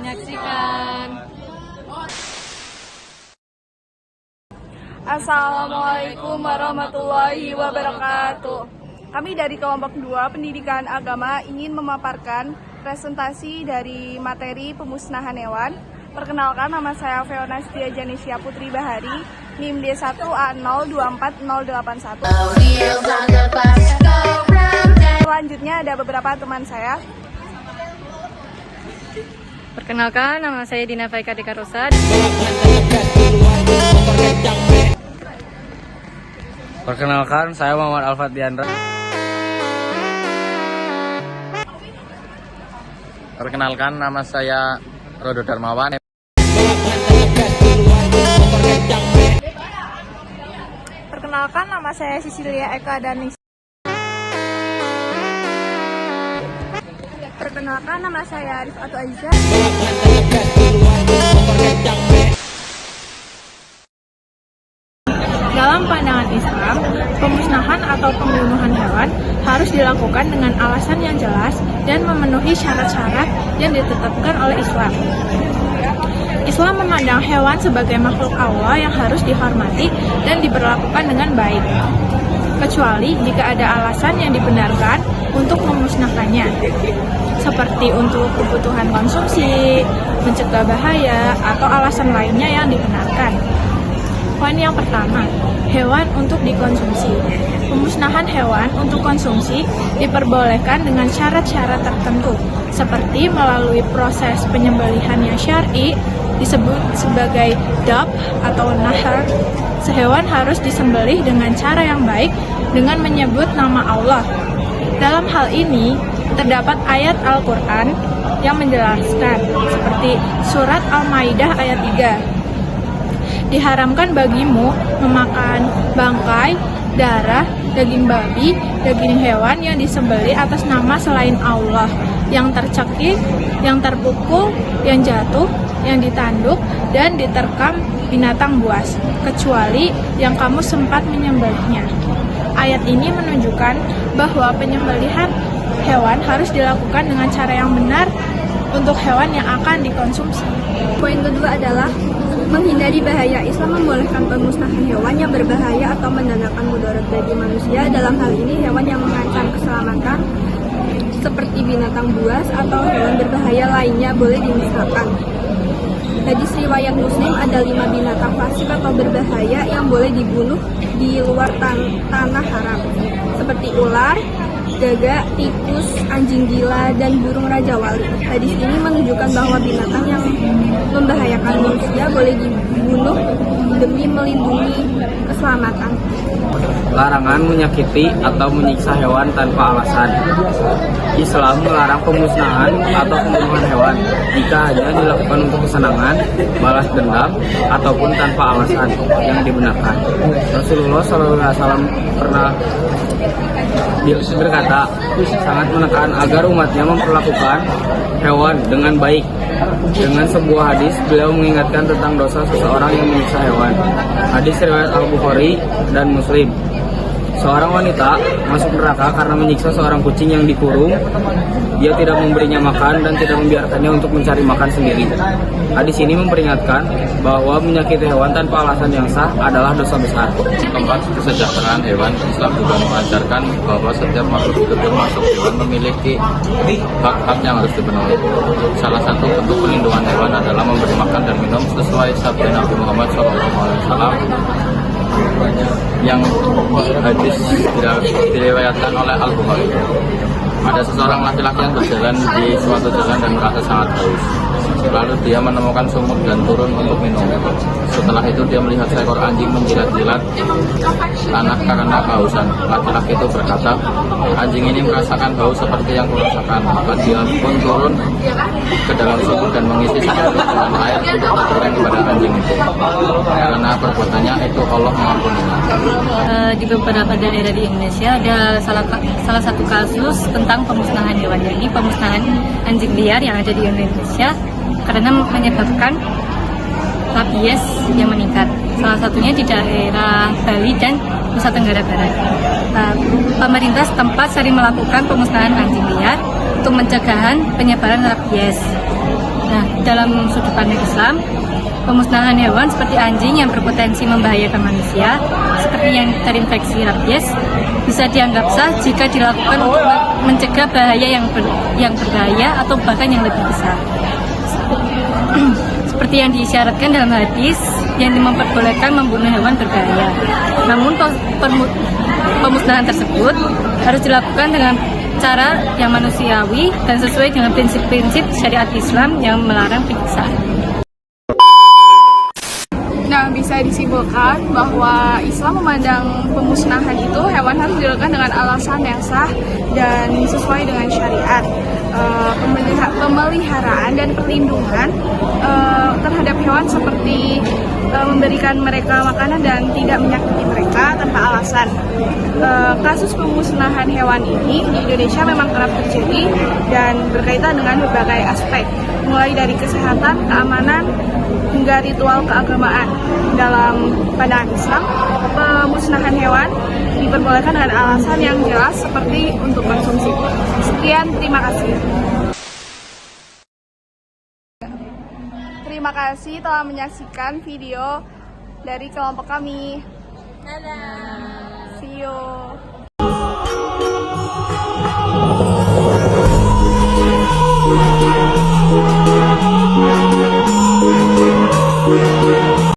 menyaksikan. Assalamualaikum warahmatullahi wabarakatuh. Kami dari kelompok 2 Pendidikan Agama ingin memaparkan presentasi dari materi pemusnahan hewan. Perkenalkan, nama saya Feona Setia Janisya Putri Bahari, NIM D1A024081. Selanjutnya ada beberapa teman saya. Perkenalkan, nama saya Dina Faika Deka Rosa. Perkenalkan, saya Muhammad Alfat Diandra. Perkenalkan, nama saya Rodo Darmawan. Perkenalkan, nama saya Sisilia Eka Danis. Perkenalkan, nama saya Rifatu Aizah. Dalam pandangan Islam, pemusnahan atau pembunuhan hewan harus dilakukan dengan alasan yang jelas dan memenuhi syarat-syarat yang ditetapkan oleh Islam. Islam memandang hewan sebagai makhluk Allah yang harus dihormati dan diperlakukan dengan baik, kecuali jika ada alasan yang dibenarkan untuk memusnahkannya, seperti untuk kebutuhan konsumsi, mencegah bahaya, atau alasan lainnya yang dibenarkan. Poin yang pertama, hewan untuk dikonsumsi. Pemusnahan hewan untuk konsumsi diperbolehkan dengan syarat-syarat tertentu, seperti melalui proses penyembelihan yang syar'i, disebut sebagai dab atau nahar. Sehewan harus disembelih dengan cara yang baik dengan menyebut nama Allah. Dalam hal ini, terdapat ayat Al-Quran yang menjelaskan, seperti surat Al-Maidah ayat 3. Diharamkan bagimu memakan bangkai, darah, daging babi, daging hewan yang disembelih atas nama selain Allah, yang tercekik, yang terpukul, yang jatuh, yang ditanduk, dan diterkam binatang buas, kecuali yang kamu sempat menyembelihnya. Ayat ini menunjukkan bahwa penyembelihan hewan harus dilakukan dengan cara yang benar untuk hewan yang akan dikonsumsi. Poin kedua adalah menghindari bahaya. Islam membolehkan pemusnahan hewan yang berbahaya atau mendatangkan mudarat bagi manusia. Dalam hal ini, hewan yang mengancam keselamatan seperti binatang buas atau hewan berbahaya lainnya boleh dimusnahkan. Hadis riwayat Muslim, ada 5 binatang fasik atau berbahaya yang boleh dibunuh di luar tanah haram, seperti ular, gagak, tikus, anjing gila, dan burung raja wali. Hadis ini menunjukkan bahwa binatang yang membahayakan manusia boleh dibunuh demi melindungi keselamatan. Larangan menyakiti atau menyiksa hewan tanpa alasan. Islam melarang pemusnahan atau pembunuhan hewan jika hanya dilakukan untuk kesenangan, balas dendam, ataupun tanpa alasan yang dibenarkan. Rasulullah SAW pernah berkata, sangat menekan agar umatnya memperlakukan hewan dengan baik. Dengan sebuah hadis, beliau mengingatkan tentang dosa seseorang yang menyiksa hewan. Hadis riwayat Al-Bukhari dan Muslim. Seorang wanita masuk neraka karena menyiksa seorang kucing yang dikurung. Dia tidak memberinya makan dan tidak membiarkannya untuk mencari makan sendiri. Hadis ini memperingatkan bahwa menyakiti hewan tanpa alasan yang sah adalah dosa besar. Tempat kesejahteraan hewan, Islam juga mengajarkan bahwa setiap makhluk hidup termasuk hewan memiliki hak-hak yang harus dipenuhi. Salah satu bentuk perlindungan hewan adalah memberi makan dan minum sesuai sabda Nabi Muhammad SAW yang hadis diriwayatkan oleh Al-Bukhari. Ada seseorang laki-laki yang berjalan di suatu jalan dan merasa sangat haus. Lalu dia menemukan sumur dan turun untuk minum. Setelah itu dia melihat seekor anjing menjilat-jilat tanah karena kehausan. Laki-laki itu berkata, anjing ini merasakan haus seperti yang kurasakan. Maka dia pun turun ke dalam sumur dan mengisi sumur dengan air untuk diberikan kepada anjing itu. Karena perbuatannya itu Allah mengampuninya. Di beberapa daerah di Indonesia ada salah satu kasus tentang pemusnahan hewan, jadi pemusnahan anjing liar yang ada di Indonesia karena menyebabkan rabies yang meningkat. Salah satunya di daerah Bali dan Nusa Tenggara Barat. Pemerintah setempat sering melakukan pemusnahan anjing liar untuk pencegahan penyebaran rabies. Nah, dalam sudut pandang Islam, pemusnahan hewan seperti anjing yang berpotensi membahayakan manusia, seperti yang terinfeksi rabies, bisa dianggap sah jika dilakukan untuk mencegah bahaya yang berbahaya atau bahkan yang lebih besar. Seperti yang diisyaratkan dalam hadis yang memperbolehkan membunuh hewan berbahaya. Namun pemusnahan tersebut harus dilakukan dengan cara yang manusiawi dan sesuai dengan prinsip-prinsip syariat Islam yang melarang penyiksaan. Nah, bisa disimpulkan bahwa Islam memandang pemusnahan itu hewan harus dilakukan dengan alasan yang sah dan sesuai dengan syariat. Pemeliharaan dan perlindungan terhadap hewan seperti memberikan mereka makanan dan tidak menyakiti mereka tanpa alasan. Kasus pemusnahan hewan ini di Indonesia memang kerap terjadi dan berkaitan dengan berbagai aspek, mulai dari kesehatan, keamanan, hingga ritual keagamaan. Dalam pandangan Islam, pemusnahan hewan diperbolehkan dengan alasan yang jelas seperti untuk konsumsi. Sekian, terima kasih. Terima kasih telah menyaksikan video dari kelompok kami. Dadah. See you.